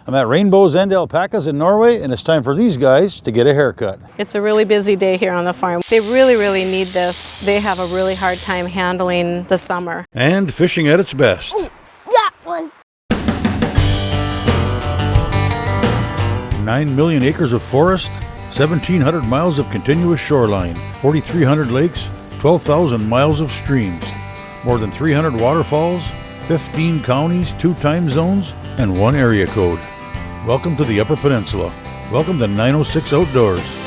I'm at Rainbow's End Alpacas in Norway, and it's time for these guys to get a haircut. It's a really busy day here on the farm. They really need this. They have a really hard time handling the summer. And fishing at its best. Ooh, that one. 9 million acres of forest, 1,700 miles of continuous shoreline, 4,300 lakes, 12,000 miles of streams, more than 300 waterfalls, 15 counties, 2 time zones, and 1 area code. Welcome to the Upper Peninsula. Welcome to 906 Outdoors.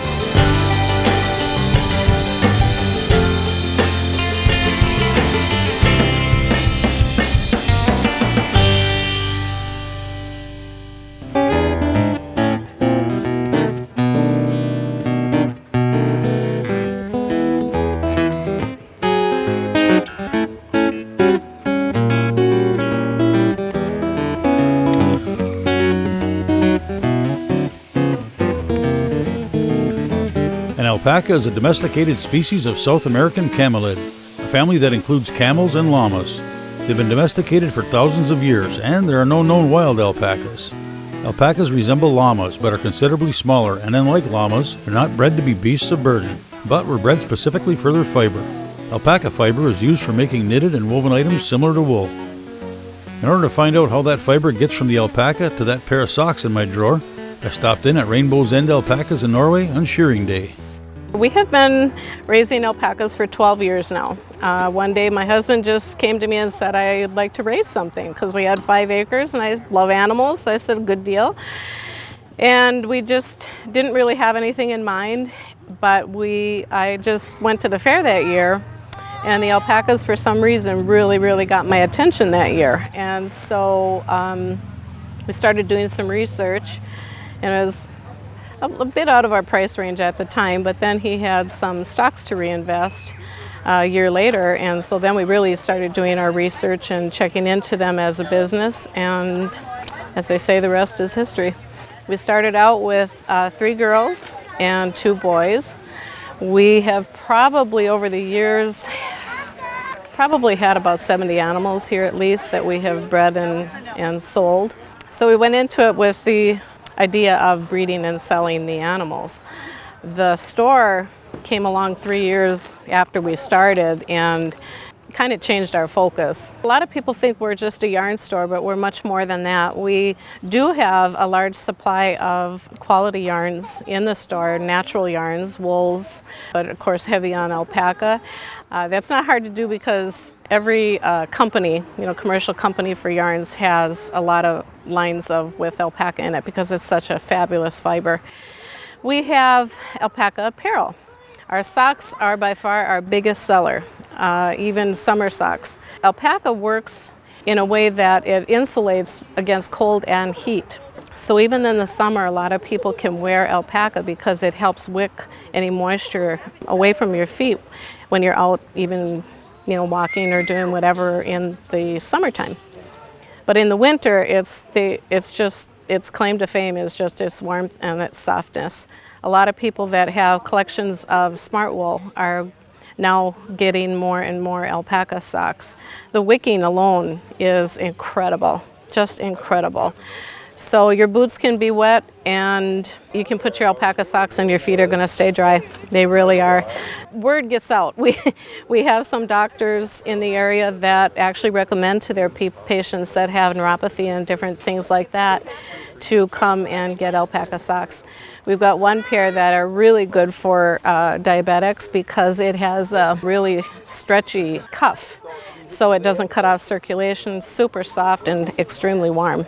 An alpaca is a domesticated species of South American camelid, a family that includes camels and llamas. They've been domesticated for thousands of years, and there are no known wild alpacas. Alpacas resemble llamas, but are considerably smaller, and unlike llamas, they're not bred to be beasts of burden, but were bred specifically for their fiber. Alpaca fiber is used for making knitted and woven items similar to wool. In order to find out how that fiber gets from the alpaca to that pair of socks in my drawer, I stopped in at Rainbow's End Alpacas in Norway on shearing day. We have been raising alpacas for 12 years now. One day my husband just came to me and said, I'd like to raise something, because we had 5 acres and I love animals. So I said, good deal. And we just didn't really have anything in mind, but I just went to the fair that year, and the alpacas for some reason really got my attention that year. And so we started doing some research, and it was a bit out of our price range at the time, but then he had some stocks to reinvest a year later, and so then we really started doing our research and checking into them as a business, and as they say, the rest is history. We started out with 3 girls and 2 boys. We have probably over the years had about 70 animals here at least that we have bred and sold. So we went into it with the idea of breeding and selling the animals. The store came along 3 years after we started and kind of changed our focus. A lot of people think we're just a yarn store, but we're much more than that. We do have a large supply of quality yarns in the store, natural yarns, wools, but of course heavy on alpaca. That's not hard to do because every company, commercial company for yarns has a lot of lines with alpaca in it because it's such a fabulous fiber. We have alpaca apparel. Our socks are by far our biggest seller, even summer socks. Alpaca works in a way that it insulates against cold and heat. So even in the summer, a lot of people can wear alpaca because it helps wick any moisture away from your feet when you're out even, walking or doing whatever in the summertime. But in the winter, its claim to fame is just its warmth and its softness. A lot of people that have collections of smart wool are now getting more and more alpaca socks. The wicking alone is incredible, just incredible. So your boots can be wet and you can put your alpaca socks and your feet are going to stay dry. They really are. Word gets out. We have some doctors in the area that actually recommend to their patients that have neuropathy and different things like that to come and get alpaca socks. We've got one pair that are really good for diabetics because it has a really stretchy cuff, so it doesn't cut off circulation, super soft and extremely warm.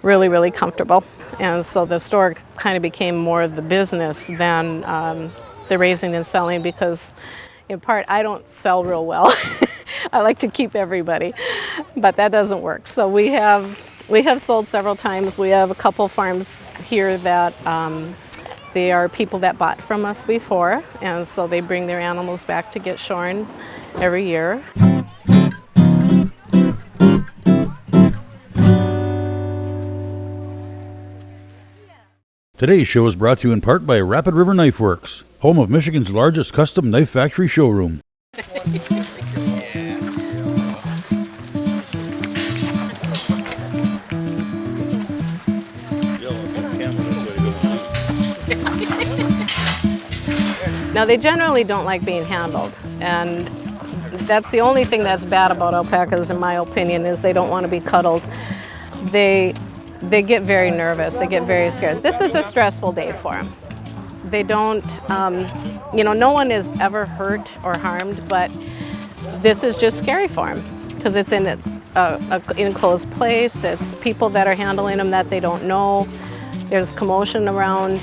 Really comfortable. And so the store kind of became more of the business than the raising and selling because in part I don't sell real well. I like to keep everybody, but that doesn't work. So we have sold several times. We have a couple farms here that they are people that bought from us before, and so they bring their animals back to get shorn every year. Today's show is brought to you in part by Rapid River Knife Works, home of Michigan's largest custom knife factory showroom. Now they generally don't like being handled, and that's the only thing that's bad about alpacas, in my opinion, is they don't want to be cuddled. They get very nervous, they get very scared. This is a stressful day for them. They don't, no one is ever hurt or harmed, but this is just scary for them because it's in an enclosed place. It's people that are handling them that they don't know. There's commotion around,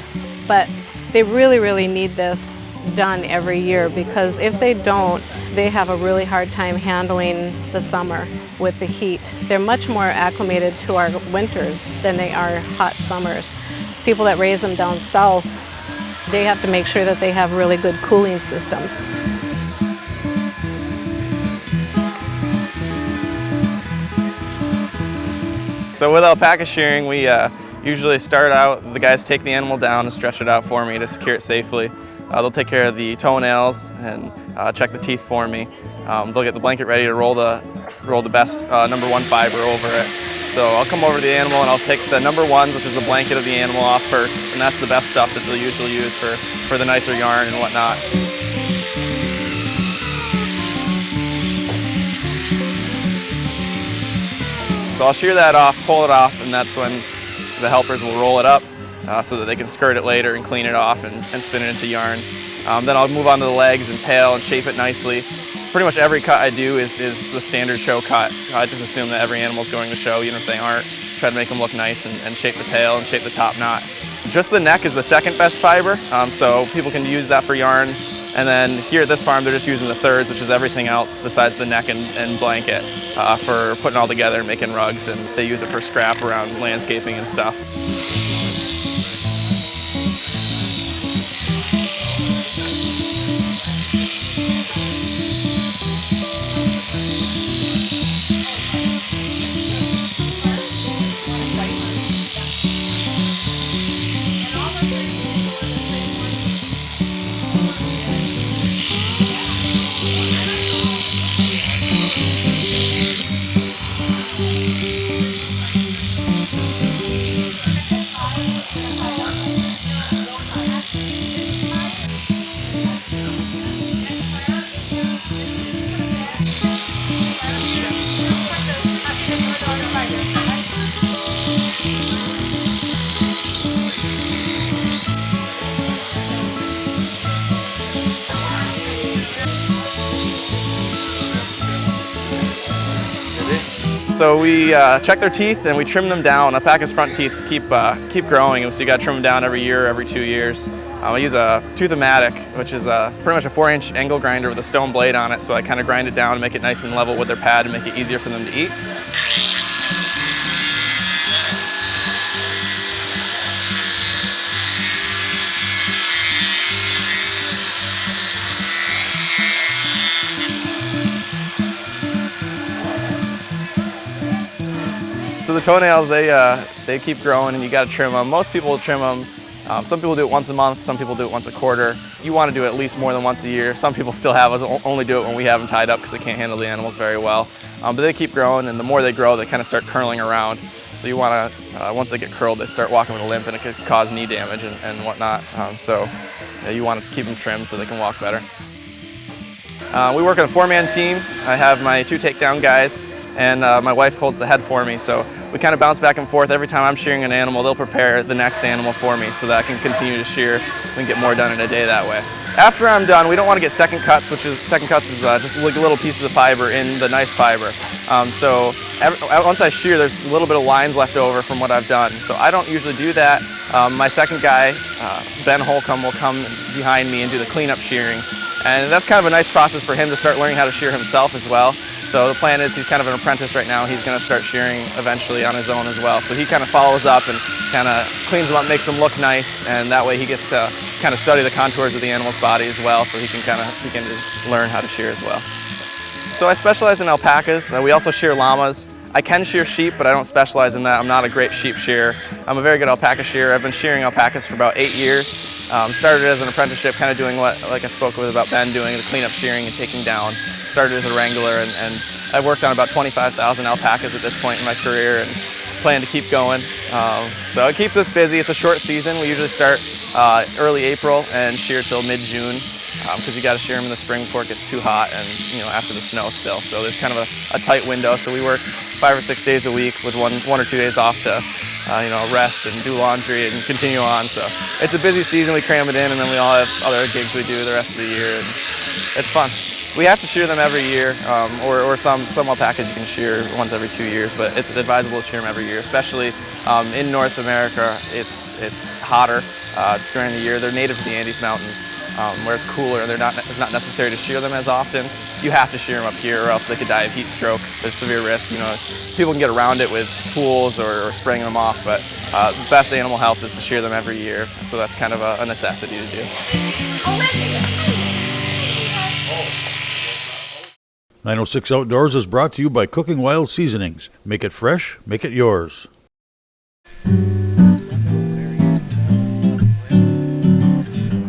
but they really, really need this done every year, because if they don't, they have a really hard time handling the summer with the heat. They're much more acclimated to our winters than they are hot summers. People that raise them down south, they have to make sure that they have really good cooling systems. So with alpaca shearing, we usually start out, the guys take the animal down and stretch it out for me to secure it safely. They'll take care of the toenails and check the teeth for me. They'll get the blanket ready to roll the best number 1 fiber over it. So I'll come over to the animal and I'll take the number 1s, which is the blanket of the animal, off first, and that's the best stuff that they'll usually use for the nicer yarn and whatnot. So I'll shear that off, pull it off, and that's when the helpers will roll it up so that they can skirt it later and clean it off and spin it into yarn. Then I'll move on to the legs and tail and shape it nicely. Pretty much every cut I do is the standard show cut. I just assume that every animal is going to show, even if they aren't. Try to make them look nice and shape the tail and shape the top knot. Just the neck is the second best fiber, so people can use that for yarn. And then here at this farm, they're just using the thirds, which is everything else besides the neck and blanket, for putting all together and making rugs, and they use it for scrap around landscaping and stuff. So we check their teeth and we trim them down. Alpaca's front teeth keep growing, so you got to trim them down every year, every 2 years. I use a tooth-o-matic, which is pretty much a 4-inch angle grinder with a stone blade on it, so I kind of grind it down and make it nice and level with their pad to make it easier for them to eat. So the toenails, they keep growing and you got to trim them. Most people will trim them. Some people do it once a month, some people do it once a quarter. You want to do it at least more than once a year. Some people still have us only do it when we have them tied up because they can't handle the animals very well. But they keep growing, and the more they grow, they kind of start curling around. So you want to, once they get curled, they start walking with a limp, and it could cause knee damage and whatnot. You want to keep them trimmed so they can walk better. We work on a 4-man team. I have my 2 takedown guys, and my wife holds the head for me. So we kind of bounce back and forth. Every time I'm shearing an animal, they'll prepare the next animal for me so that I can continue to shear. We can get more done in a day that way. After I'm done, we don't want to get second cuts, second cuts is just like little pieces of fiber in the nice fiber. Once I shear, there's a little bit of lines left over from what I've done. So I don't usually do that. My second guy, Ben Holcomb, will come behind me and do the cleanup shearing. And that's kind of a nice process for him to start learning how to shear himself as well. So the plan is he's kind of an apprentice right now. He's going to start shearing eventually on his own as well. So he kind of follows up and kind of cleans them up, makes them look nice, and that way he gets to kind of study the contours of the animal's body as well, so he can learn how to shear as well. So I specialize in alpacas. We also shear llamas. I can shear sheep, but I don't specialize in that. I'm not a great sheep shearer. I'm a very good alpaca shearer. I've been shearing alpacas for about 8 years. Started as an apprenticeship, kind of doing what, like I spoke with about Ben, doing the cleanup shearing and taking down. Started as a wrangler, and I've worked on about 25,000 alpacas at this point in my career, and plan to keep going. So it keeps us busy. It's a short season. We usually start early April and shear till mid-June. because you got to shear them in the spring before it gets too hot and after the snow still. So there's kind of a tight window. So we work 5 or 6 days a week with one or 2 days off to rest and do laundry and continue on. So it's a busy season. We cram it in, and then we all have other gigs we do the rest of the year, and it's fun. We have to shear them every year, or some alpacas you can shear once every 2 years, but it's advisable to shear them every year, especially in North America. It's hotter during the year. They're native to the Andes Mountains, where it's cooler. It's not necessary to shear them as often. You have to shear them up here, or else they could die of heat stroke. There's severe risk. People can get around it with pools or spraying them off, but the best animal health is to shear them every year. So that's kind of a necessity to do. 906 Outdoors is brought to you by Cooking Wild Seasonings. Make it fresh, make it yours.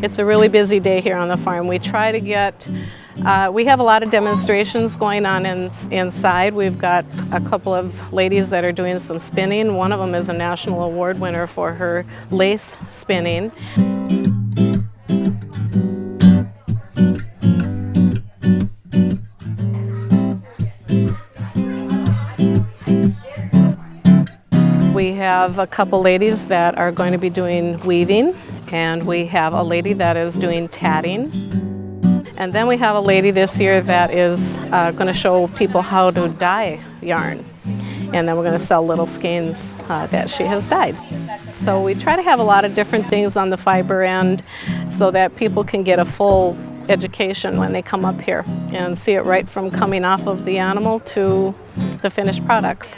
It's a really busy day here on the farm. We try to get, we have a lot of demonstrations going on inside. We've got a couple of ladies that are doing some spinning. One of them is a national award winner for her lace spinning. We have a couple ladies that are going to be doing weaving, and we have a lady that is doing tatting. And then we have a lady this year that is going to show people how to dye yarn. And then we're going to sell little skeins that she has dyed. So we try to have a lot of different things on the fiber end so that people can get a full education when they come up here and see it right from coming off of the animal to the finished products.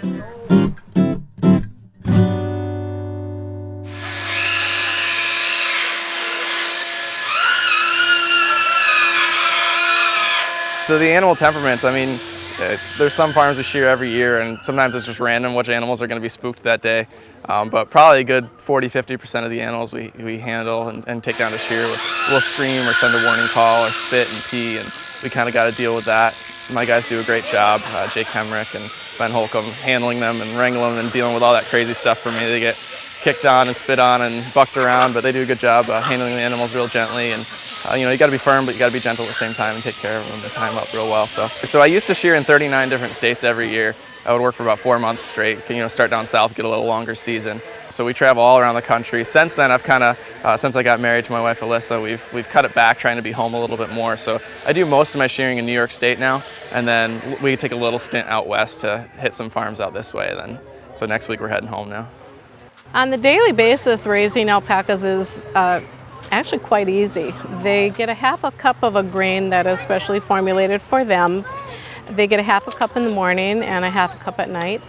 So the animal temperaments, there's some farms we shear every year, and sometimes it's just random which animals are going to be spooked that day. But probably a good 40–50% of the animals we handle and take down to shear. We'll scream or send a warning call or spit and pee, and we kind of got to deal with that. My guys do a great job, Jake Hemrick and Ben Holcomb, handling them and wrangling them and dealing with all that crazy stuff for me. They get kicked on and spit on and bucked around, but they do a good job handling the animals real gently. And you got to be firm, but you got to be gentle at the same time and take care of them and tie them up real well. So I used to shear in 39 different states every year. I would work for about 4 months straight. Start down south, get a little longer season. So we travel all around the country. Since then, I've kind of, since I got married to my wife Alyssa, we've cut it back, trying to be home a little bit more. So I do most of my shearing in New York State now, and then we take a little stint out west to hit some farms out this way. So next week we're heading home now. On the daily basis, raising alpacas is actually quite easy. They get a half a cup of a grain that is specially formulated for them. They get a half a cup in the morning and a half a cup at night.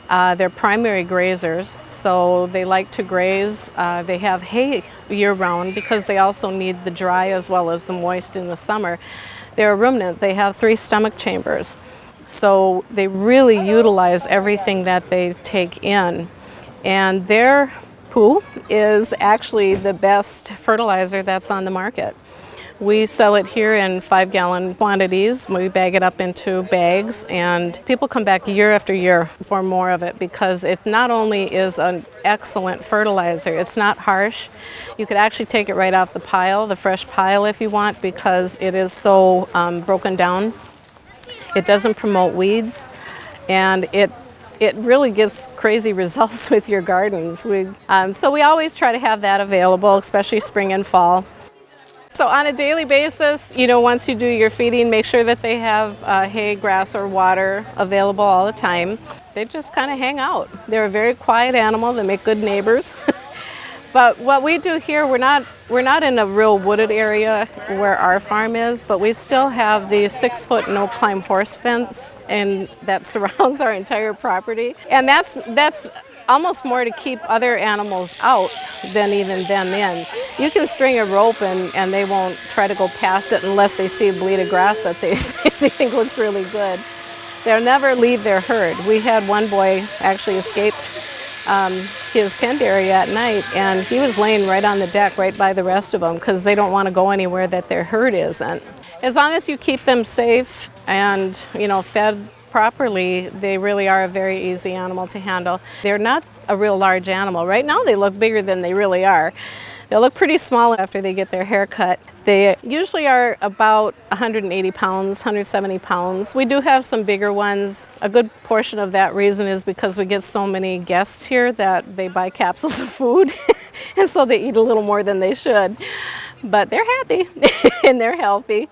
They're primary grazers, so they like to graze. They have hay year-round because they also need the dry as well as the moist in the summer. They're a ruminant. They have 3 stomach chambers, so they really utilize everything that they take in. And their poo is actually the best fertilizer that's on the market. We sell it here in 5-gallon quantities. We bag it up into bags, and people come back year after year for more of it because it not only is an excellent fertilizer, it's not harsh. You could actually take it right off the pile, the fresh pile if you want, because it is so broken down. It doesn't promote weeds, and it really gets crazy results with your gardens. So we always try to have that available, especially spring and fall. So on a daily basis, once you do your feeding, make sure that they have hay, grass, or water available all the time. They just kind of hang out. They're a very quiet animal. They make good neighbors. But what we do here, we're not in a real wooded area where our farm is, but we still have the 6-foot no-climb horse fence, and that surrounds our entire property. And that's almost more to keep other animals out than even them in. You can string a rope and they won't try to go past it unless they see a blade of grass that they think looks really good. They'll never leave their herd. We had one boy actually escape his pen area at night, and he was laying right on the deck right by the rest of them because they don't want to go anywhere that their herd isn't. As long as you keep them safe and fed properly, they really are a very easy animal to handle. They're not a real large animal. Right now they look bigger than they really are. They'll look pretty small after they get their hair cut. They usually are about 180 pounds, 170 pounds. We do have some bigger ones. A good portion of that reason is because we get so many guests here that they buy capsules of food, and so they eat a little more than they should. But they're happy and they're healthy.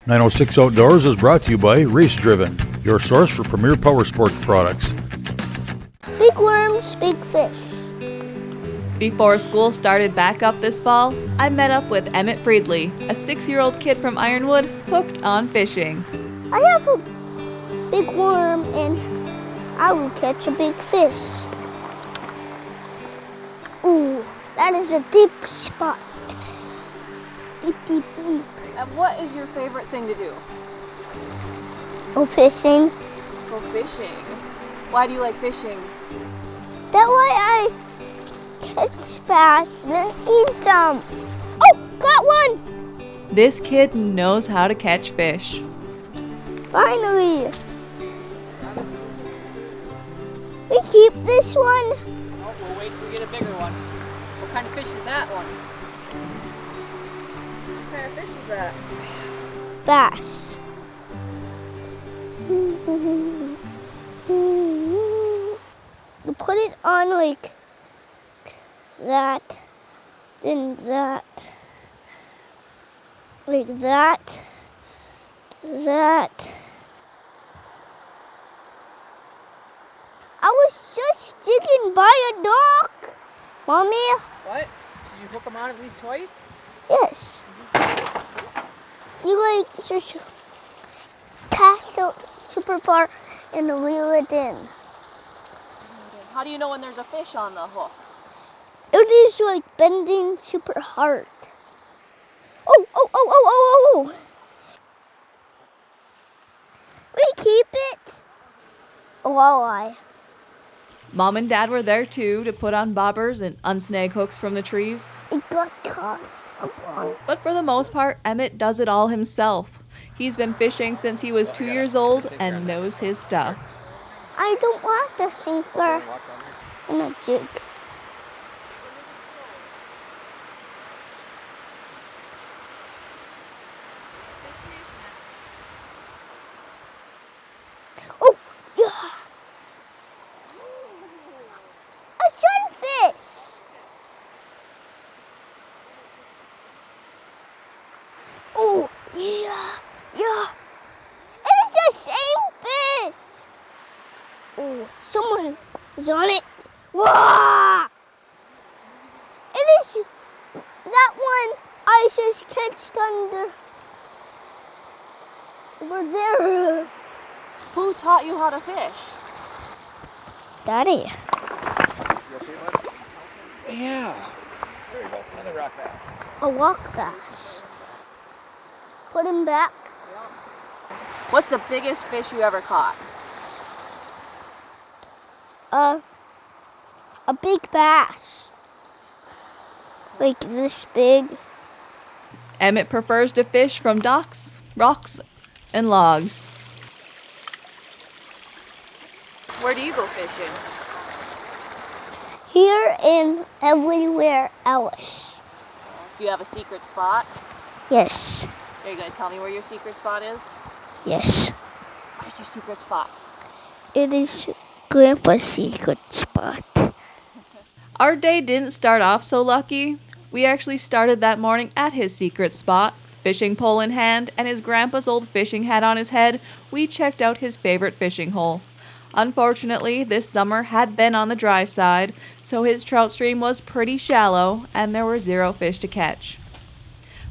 906 Outdoors is brought to you by Race Driven, your source for premier power sports products. Big worms, big fish. Before school started back up this fall, I met up with Emmet Friedli, a 6-year-old kid from Ironwood, hooked on fishing. I have a big worm and I will catch a big fish. Ooh, that is a deep spot. Deep, deep, deep. And what is your favorite thing to do? Oh, fishing. Go fishing. Why do you like fishing? That way I catch bass and then eat them. Oh, got one! This kid knows how to catch fish. Finally. We keep this one. Oh, we'll wait till we get a bigger one. What kind of fish is that one? What kind of fish is that? Bass. You put it on like that, then that, like that, that. I was just digging by a dock, Mommy. What? Did you hook them on at least twice? Yes. You like just cast out super far and reel it in. How do you know when there's a fish on the hook? It is like bending super hard. Oh, oh, oh, oh, oh, oh. We keep it. A walleye. Mom and Dad were there too to put on bobbers and unsnag hooks from the trees. It got caught. But for the most part, Emmet does it all himself. He's been fishing since he was 2 years old and knows his stuff. I don't want the sinker and a jig. Oh, yeah. A sunfish. Oh, yeah, yeah. And it's the same fish. Oh, someone is on it. Wow! It is that one I just catched over there. Who taught you how to fish? Daddy. Yeah. There you go. Another rock bass. A rock bass. Put him back. What's the biggest fish you ever caught? A big bass. Like this big. Emmet prefers to fish from docks, rocks, and logs. Where do you go fishing? Here and everywhere else. Do you have a secret spot? Yes. Are you going to tell me where your secret spot is? Yes. Where's your secret spot? It is Grandpa's secret spot. Our day didn't start off so lucky. We actually started that morning at his secret spot. Fishing pole in hand and his grandpa's old fishing hat on his head, we checked out his favorite fishing hole. Unfortunately, this summer had been on the dry side, so his trout stream was pretty shallow and there were 0 fish to catch.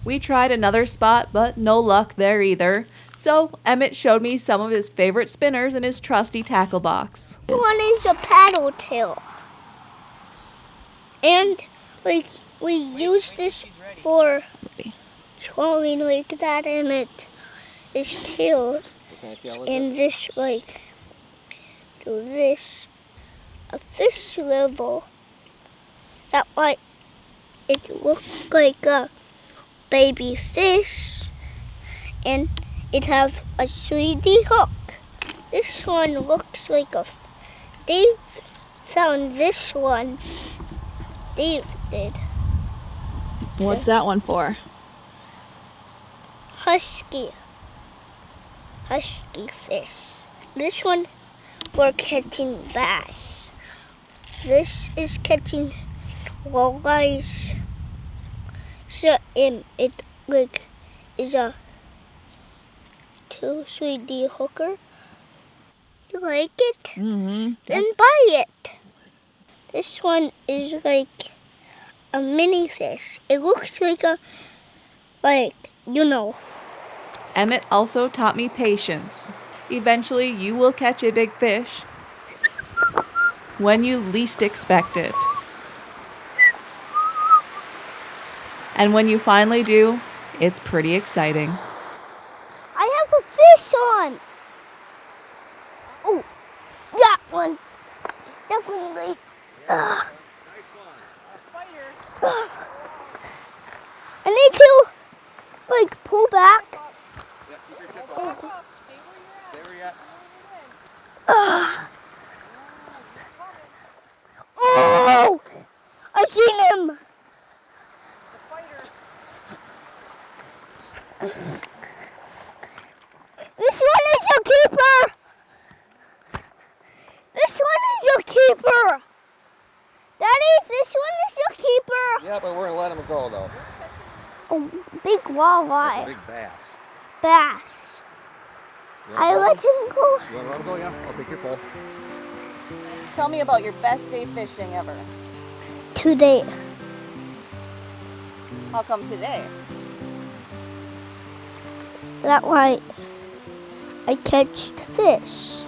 We tried another spot, but no luck there either. So Emmet showed me some of his favorite spinners in his trusty tackle box. One is a paddle tail. And like we use this for trolling like that, and it is tail. And this like do this a fish level. That might it look like a baby fish, and it have a 3D hook. This one looks like a found this one. Dave did. What's that one for? Husky fish. This one for catching bass. This is catching walleyes. So it like is a 2-3D hooker. You like it? Mm-hmm. Then buy it. This one is like a mini fish. It looks like Emmet also taught me patience. Eventually, you will catch a big fish when you least expect it. And when you finally do, it's pretty exciting. I have a fish on. Oh, that one. Definitely. Nice one. I need to pull back. Yeah, keep your tip up. Stay where you're at. Oh, I seen him. This one is your keeper. This one is your keeper. Daddy, this one is your keeper. Yeah, but we're gonna let him go though. Oh, big walleye. Big bass. Bass. I let him go You wanna let him go? Yeah, I'll take your pole. Tell me about your best day fishing ever. today. How come today? That way I catch the fish.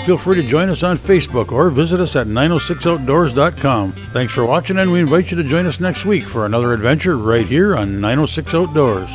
Feel free to join us on Facebook or visit us at 906outdoors.com. Thanks for watching, and we invite you to join us next week for another adventure right here on 906 Outdoors.